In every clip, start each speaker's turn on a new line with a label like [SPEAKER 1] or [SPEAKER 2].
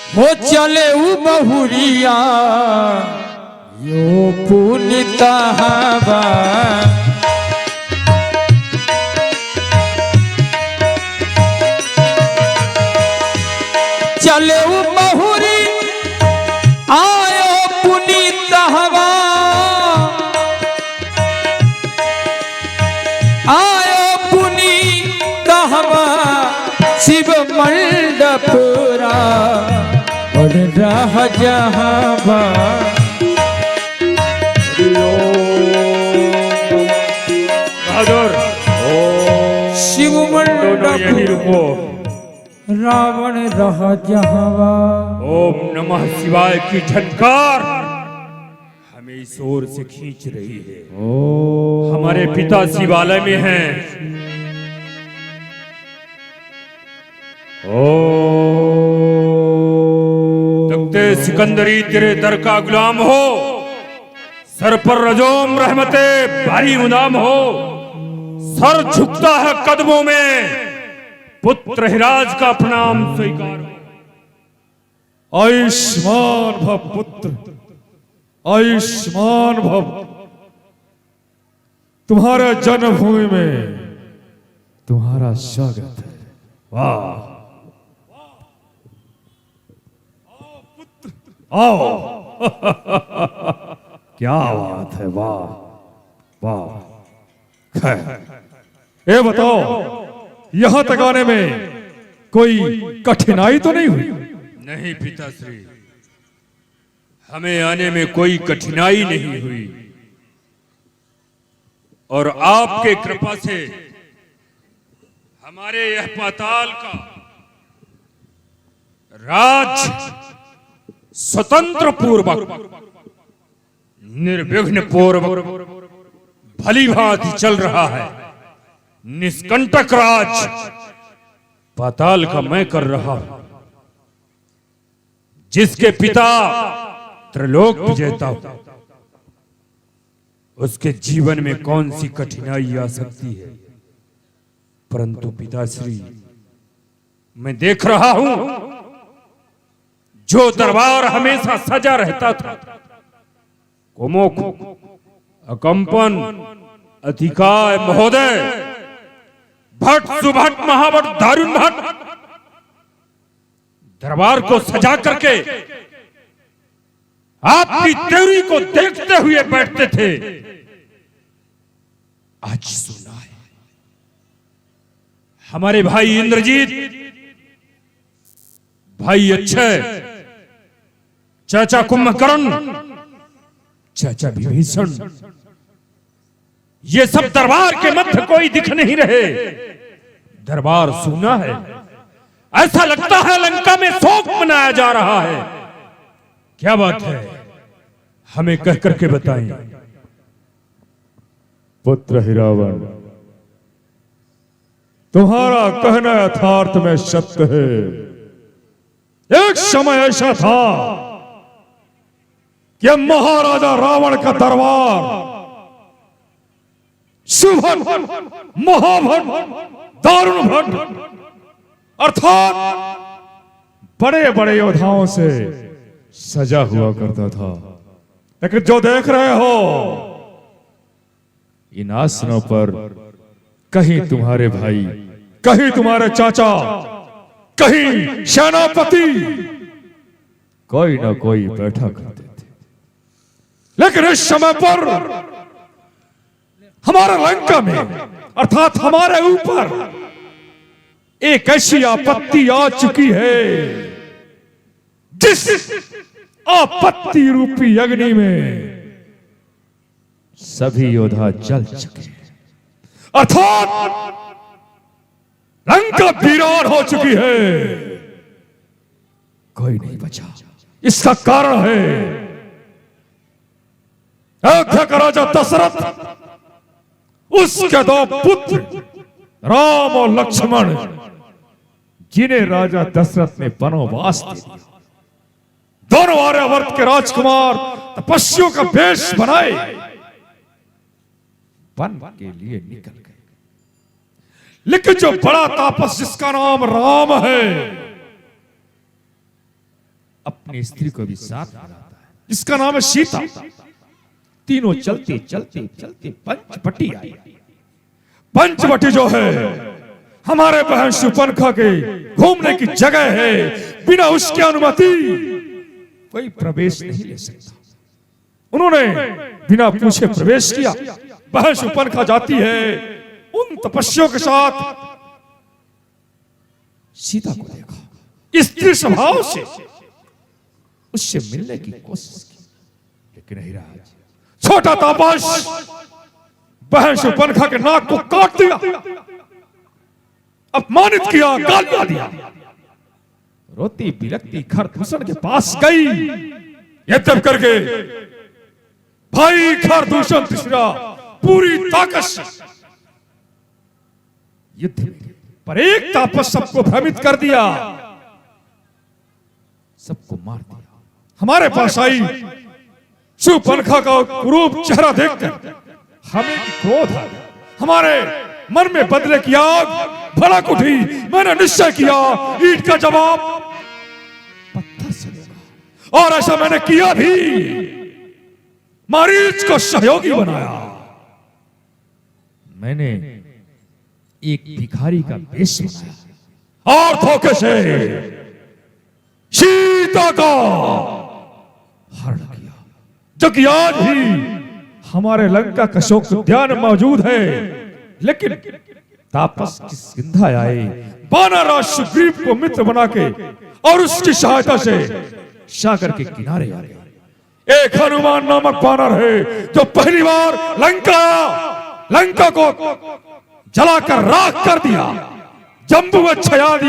[SPEAKER 1] हो चले उ बहुरिया यो पुनिता हवा चले उ बहुरी आयो पुनिता हवा आयो पुनिता हवा शिव मंडपुरा और रह जहां शिव मंडप रावण रह जहां।
[SPEAKER 2] ओम नमः शिवाय की झटकार हमें इस ओर से खींच रही है। हमारे पिता शिवालय में हैं। तख्ते सिकंदरी तेरे दर का गुलाम हो, सर पर रजोम रहमते भारी मुदाम हो। सर झुकता है कदमों में, पुत्र हिराज का प्रणाम स्वीकार हो।
[SPEAKER 3] आयुष्मान भव पुत्र, आयुष्मान भव। तुम्हारे जन्मभूमि में तुम्हारा स्वागत है।
[SPEAKER 2] वाह, आओ। क्या बात है, वाह वाह।
[SPEAKER 3] ये बताओ, यहां तक आने में कोई कठिनाई तो नहीं हुई?
[SPEAKER 2] नहीं पिताश्री, हमें आने में कोई कठिनाई नहीं हुई और आपके कृपा से हमारे यह पाताल का राज स्वतंत्र पूर्वक निर्विघ्न पूर्वक भली भांति चल रहा है। निष्कंटक राज पाताल का मैं कर रहा हूं, जिसके पिता त्रिलोक विजेता हो, उसके जीवन में कौन सी कठिनाई आ सकती है। परंतु पिताश्री, मैं देख रहा हूं, जो दरबार हमेशा सजा रहता था, कुमुख, अकंपन, अधिकार महोदय, भट्ट, सुभट, महाभट्ट, दारुण भट्ट दरबार को सजा करके आपकी त्योरी को देखते हुए बैठते थे। आज सुना है हमारे भाई इंद्रजीत, भाई अक्षय, चाचा कुंभकर्ण, चाचा विभीषण, ये सब दरबार के मध्य कोई दिख नहीं रहे। दरबार सुना है, ऐसा लगता है लंका में शोक मनाया जा रहा है। क्या बात है, हमें कह करके बताएं।
[SPEAKER 3] पुत्र हिरावन, तुम्हारा कहना यथार्थ में सत्य है। एक समय ऐसा था कि महाराजा रावण का दरबार सुभट, महाभट्ट, दारुण भट्ट अर्थात बड़े बड़े योद्धाओं से सजा हुआ करता था। लेकिन जो देख रहे हो, इन आसनों पर कहीं तुम्हारे भाई, कहीं तुम्हारे चाचा, कहीं सेनापति, कोई ना कोई बैठा करते थे। लेकिन इस समय पर हमारे लंका में अर्थात हमारे ऊपर एक ऐसी आपत्ति आ चुकी है, जिस आपत्ति रूपी अग्नि में सभी योद्धा जल चुके हैं। अर्थात लंका वीरान हो चुकी है, कोई नहीं बचा। इसका कारण है अयोध्या का राजा दशरथ, उसके दो पुत्र राम और लक्ष्मण, जिन्हें राजा दशरथ ने वनवास दे दिया। दोनों आर्यावर्त के राजकुमार तपस्वियों का वेश बनाए वन के लिए निकल गए। लेकिन जो बड़ा तापस जिसका नाम राम है, अपनी स्त्री को भी साथ में लाता है, इसका नाम है सीता। तीनों चलते चलते चलते पंचवटी आई। पंचवटी जो है हमारे बहन शूर्पणखा के घूमने की जगह है, बिना उसकी अनुमति कोई प्रवेश नहीं ले सकता। उन्होंने बिना पूछे प्रवेश किया। बहन शूर्पणखा जाती है उन तपस्वियों के साथ, सीता को देखा, स्त्री स्वभाव से उससे मिलने की कोशिश की, लेकिन नहीं राज, छोटा तापस बहन शूर्पणखा के नाक को काट दिया, अपमानित किया, गालियां दिया। रोती बिलखती खरदूषण के पास गई। ये तब करके भाई खरदूषण तीसरा पूरी ताकत से युद्ध में, पर एक तापस सबको भ्रमित कर दिया, सबको मार दिया। हमारे पास आई शूर्पणखा का क्रूर चेहरा देखकर हमें क्रोध आ गया। हमारे मन में बदले की आग भड़क उठी। मैंने निश्चय किया ईंट का जवाब पत्थर से देगा, और ऐसा मैंने किया भी। मारीच को सहयोगी बनाया। मैंने एक भिखारी का वेश बनाया और धोखे से सीता का हरण किया, जो कि आज भी हमारे लंका का शोक उद्यान में मौजूद है। लेकिन तापस की सिंधा आए, वानर सुग्रीव को मित्र बना के और उसकी सहायता से सागर के किनारे आ गए। एक हनुमान नामक वानर है जो पहली बार लंका को जलाकर राख कर दिया। जम्बू छयादी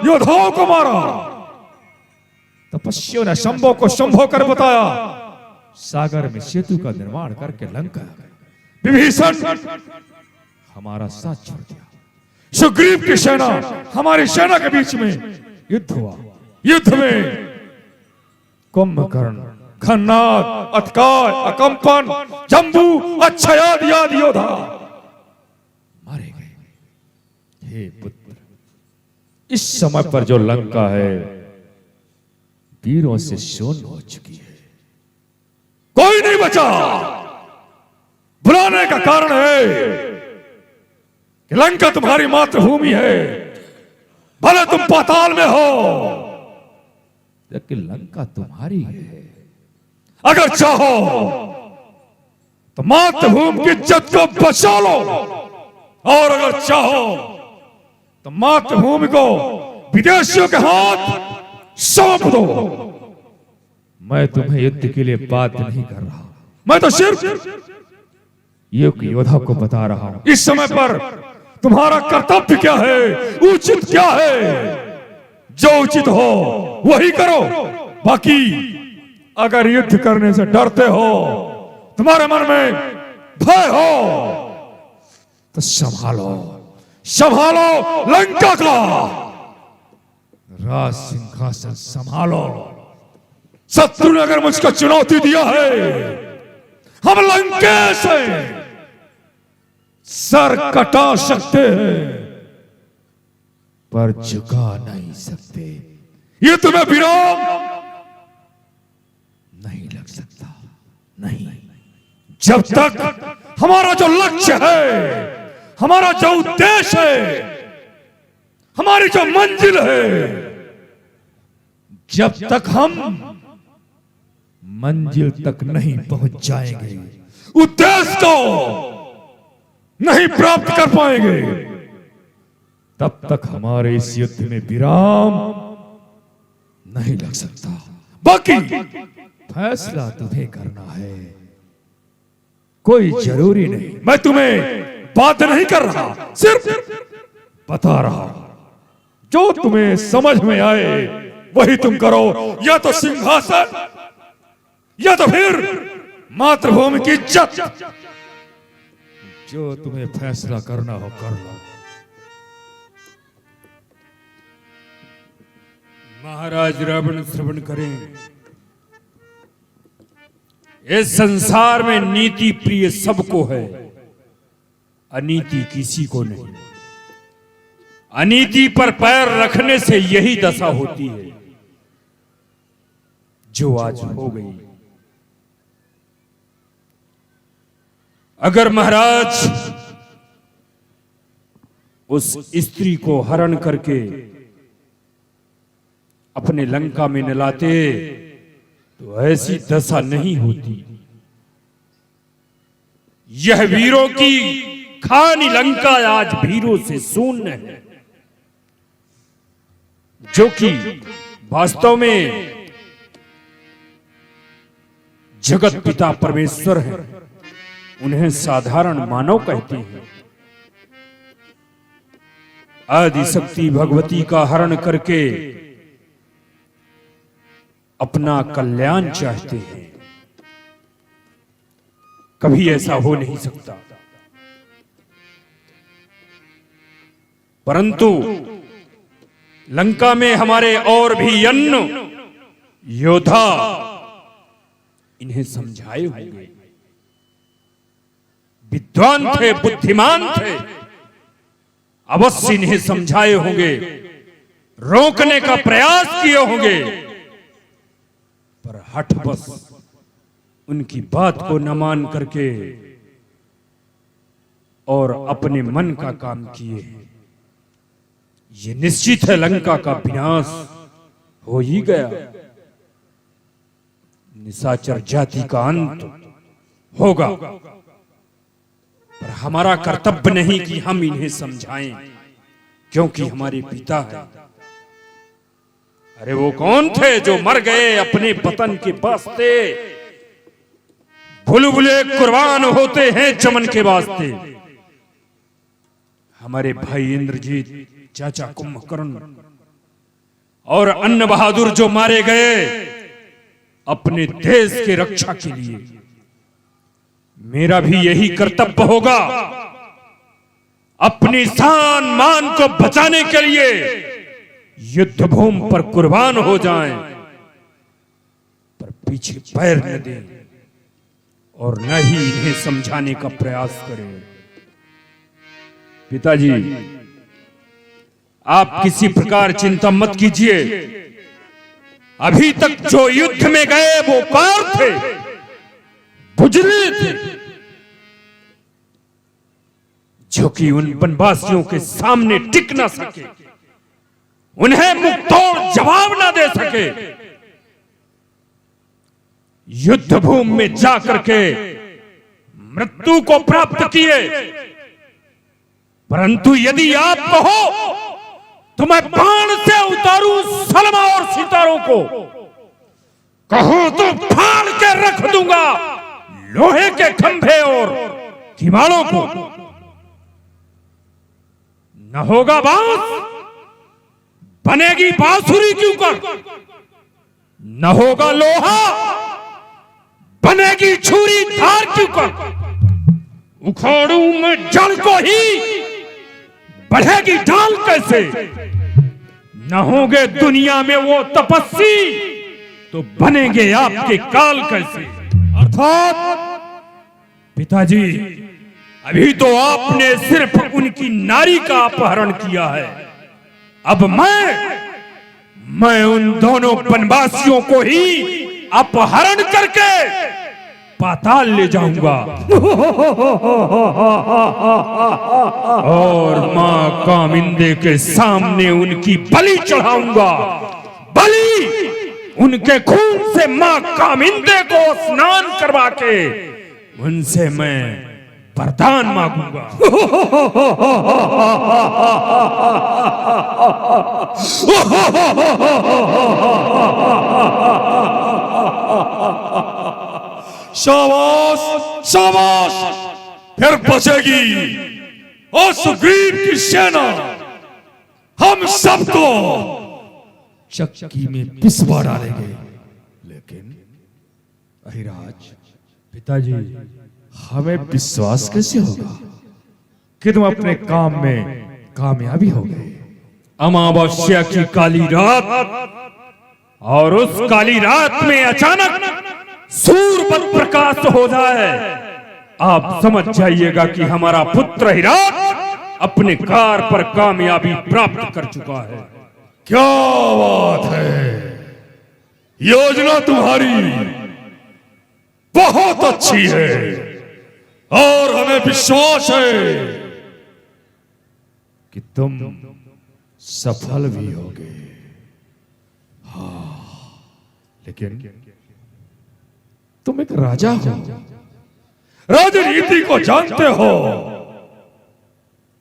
[SPEAKER 3] योद्धाओं को मारा। तपस्वियों ने शंभो को शंभो कर बताया। सागर में सेतु का निर्माण करके लंका विभीषण हमारा साथ छोड़ दिया। सुग्रीव की सेना हमारी सेना के बीच में युद्ध हुआ। युद्ध में कुंभकर्ण, खन्नाद, अतकाय, अकंपन, जम्बू, अच्छयादि आदि योद्धा मारे गए। हे पुत्र, इस समय पर जो लंका है वीरों से शून्य हो चुकी है, कोई नहीं बचा। बुलाने का कारण है कि लंका तुम्हारी मातृभूमि है, भले तुम पाताल में हो, लेकिन लंका तुम्हारी है। अगर चाहो तो मातृभूमि की इज्जत को बचा लो, और अगर चाहो तो मातृभूमि को विदेशियों के हाथ सौंप दो। मैं तुम्हें युद्ध के लिए बात नहीं कर रहा, मैं तो सिर्फ युग योद्धा को बता रहा हूं इस समय पर तुम्हारा कर्तव्य क्या है, उचित क्या है। जो उचित हो वही करो। बाकी अगर युद्ध करने से डरते हो, तुम्हारे मन में भय हो, तो संभालो लंका का राज सिंहासन संभालो। शत्रु ने अगर मुझको चुनौती दिया है, हम लंकेश से सर कटा सकते हैं पर झुका नहीं सकते। ये तुम्हें विराम नहीं लग सकता, नहीं। जब तक हमारा जो लक्ष्य है, हमारा जो उद्देश्य है, हमारी जो मंजिल है, जब तक हम मंजिल तक नहीं पहुंच जाएंगे, उद्देश्य को नहीं प्राप्त कर पाएंगे, तब तक हमारे इस युद्ध में विराम नहीं लग सकता। बाकी फैसला तुम्हें करना है, कोई जरूरी नहीं। मैं तुम्हें बात नहीं कर रहा, सिर्फ बता रहा। जो तुम्हें समझ में आए वही तुम करो। या तो सिंहासन, या तो फिर मातृभूमि की इज्जत। जो तुम्हें फैसला करना हो कर लो।
[SPEAKER 2] महाराज रावण श्रवण करें। इस संसार में नीति प्रिय सबको है, अनीति किसी को नहीं। अनीति पर पैर रखने से यही दशा होती है। जो आज हो गई। अगर महाराज उस स्त्री को हरण करके अपने लंका में न लाते तो ऐसी दशा नहीं होती। यह वीरों की खानी लंका आज वीरों से शून्य है, जो कि वास्तव में जगत पिता परमेश्वर है, उन्हें साधारण मानव कहते हैं। आदि शक्ति भगवती का हरण करके अपना कल्याण चाहते हैं। कभी ऐसा हो नहीं सकता। परंतु लंका में हमारे और भी अन्य योद्धा इन्हें समझाए होंगे, विद्वान थे, बुद्धिमान थे, अवश्य इन्हें समझाए होंगे, रोकने का प्रयास किए होंगे, पर हठबस उनकी बात को न मान करके और अपने मन का काम किए हैं। ये निश्चित है लंका का विनाश हो ही गया, निशाचर जाति का अंत होगा। पर हमारा कर्तव्य नहीं कि हम इन्हें समझाएं, क्योंकि हमारे पिता है। अरे वो कौन थे जो मर गए अपने वतन के वास्ते? बुलबुले कुर्बान होते हैं चमन के वास्ते। हमारे भाई इंद्रजीत, चाचा कुंभकर्ण और अन्य बहादुर जो मारे गए अपने देश के रक्षा के लिए, मेरा भी यही कर्तव्य होगा अपनी शान मान को बचाने के लिए युद्ध भूमि पर कुर्बान हो जाएं, पर पीछे पैर न दें और न ही इन्हें समझाने का प्रयास करें। पिताजी, आप किसी प्रकार चिंता मत कीजिए। अभी तक जो युद्ध में गए वो कौन थे? बुजले थे, जो कि उन वनवासियों के सामने टिक ना सके, उन्हें मुंहतोड़ जवाब ना दे सके। युद्ध भूमि में जाकर के मृत्यु को प्राप्त किए। परंतु यदि आप कहो तो मैं बाण से उतारूं सलमा और सितारों को, कहो तो फाड़ के रख दूंगा लोहे के खंभे और किवाड़ों को। न होगा बांस, बनेगी बांसुरी के ऊपर। न होगा लोहा, बनेगी छुरी धार के ऊपर। उखाड़ू मैं जड़ को ही, बढ़ेगी ढाल कैसे? न होंगे दुनिया में वो तपस्वी तो बनेंगे आपके काल कैसे? अर्थात पिताजी, अभी तो आपने सिर्फ उनकी नारी का अपहरण किया है। अब मैं उन दोनों वनवासियों को ही अपहरण करके पाताल ले जाऊंगा और मां कामिंदे के सामने उनकी बलि चढ़ाऊंगा। बलि उनके खून से मां कामिंदे को स्नान करवा के उनसे मैं वरदान मांगूंगा।
[SPEAKER 3] शाबाश शाबाश, फिर बचेगी और सुग्रीव की सेना हम सबको चक्की में पिसवा डालेंगे। लेकिन अहिराज,
[SPEAKER 2] पिताजी,
[SPEAKER 3] हमें विश्वास कैसे होगा कि तुम अपने काम में कामयाबी हो गए?
[SPEAKER 2] अमावस्या की काली रात, और उस काली रात में अचानक सूर्य प्रकाश हो जाए, आप समझ जाइएगा कि हमारा पुत्र हिरात अपने कार्य पर कामयाबी प्राप्त कर चुका है।
[SPEAKER 3] क्या बात है! योजना तुम्हारी बहुत अच्छी है और हमें विश्वास है कि तुम सफल भी होगे। हाँ, लेकिन तुम एक राजा हो, राजनीति को जानते हो,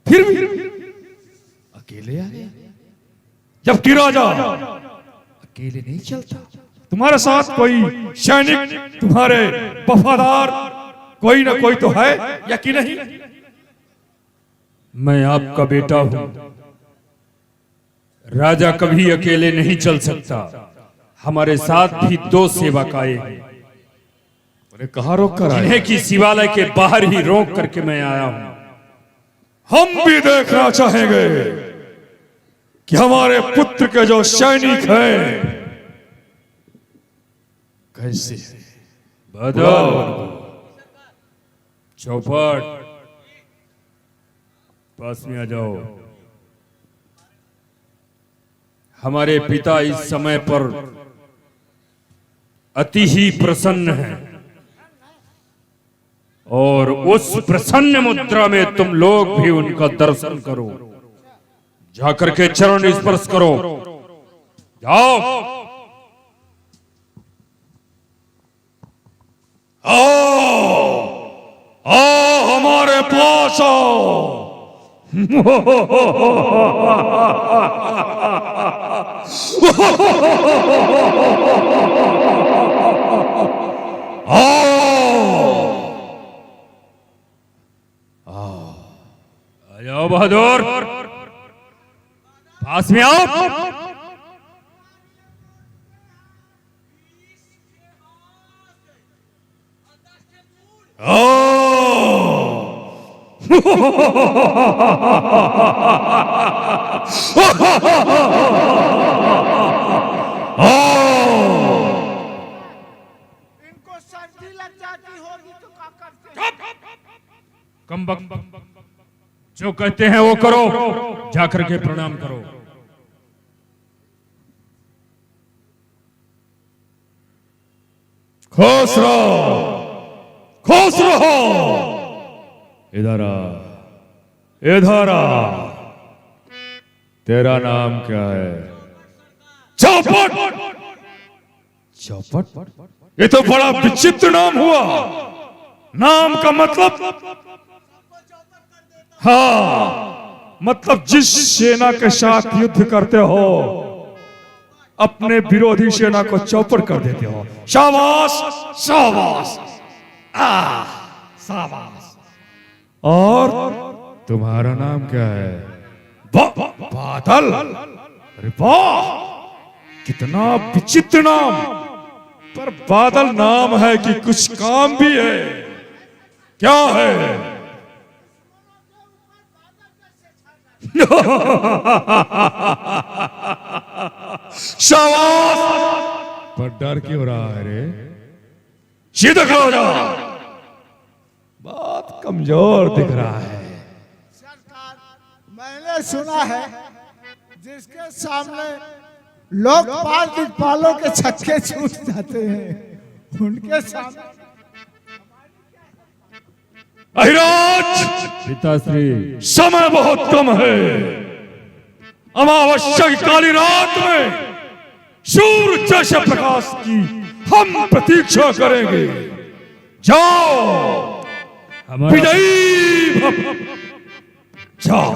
[SPEAKER 3] फिर भी अकेले आए। जबकि राजा अकेले नहीं चलता, तुम्हारे साथ कोई सैनिक, तुम्हारे वफादार कोई ना कोई तो है या कि नहीं?
[SPEAKER 2] मैं आपका बेटा हूं, राजा कभी अकेले नहीं चल सकता। हमारे साथ भी 2 सेवक आए हैं,
[SPEAKER 3] उन्हें कहां रोक कर आए?
[SPEAKER 2] जिन्हें कि शिवालय के बाहर ही रोक करके मैं आया हूं।
[SPEAKER 3] हम भी देखना चाहेंगे कि हमारे पुत्र के जो सैनिक हैं कैसे हैं।
[SPEAKER 2] बदल चौपट, पास में आ जाओ। हमारे पिता इस समय पर अति ही प्रसन्न हैं और उस प्रसन्न मुद्रा में तुम लोग भी उनका दर्शन करो, जाकर के चरण स्पर्श करो। जाओ।
[SPEAKER 3] आओ, आओ हमारे पास आओ।
[SPEAKER 2] आ जाओ बहादुर, पास में आओ।
[SPEAKER 4] इनको सर्दी लग जाती होगी तो क्या करते हैं?
[SPEAKER 2] कम बक, जो कहते हैं वो करो, जाकर के प्रणाम करो।
[SPEAKER 3] खुश रहो, खुश रहो। इधर आ, इधर आ। तेरा नाम क्या है? चौपट। चौपट, ये तो बड़ा विचित्र नाम हुआ। नाम का मतलब? हाँ, मतलब जिस सेना के साथ युद्ध करते हो अपने विरोधी सेना को चौपट कर देते हो। शाबाश, शाबाश, शाबाश। और तुम्हारा नाम क्या है? बादल। अरे वाह, कितना विचित्र नाम। पर बादल नाम है कि कुछ काम भी है? क्या है? शाबाश। पर डर क्यों रहा है रे? सीधा खड़ा हो जा। बहुत कमजोर दिख रहा है।
[SPEAKER 4] सरकार, मैंने सुना है जिसके सामने लोकपाल दिखपालों के छक्के छूट जाते हैं, उनके सामने
[SPEAKER 3] अहिराज,
[SPEAKER 2] पिताश्री,
[SPEAKER 3] समय बहुत कम है। अमावस्या की काली रात में सूर्य जैसे प्रकाश की हम प्रतीक्षा करेंगे। जाओ,
[SPEAKER 2] हमारा
[SPEAKER 3] विजयी भव। जाओ।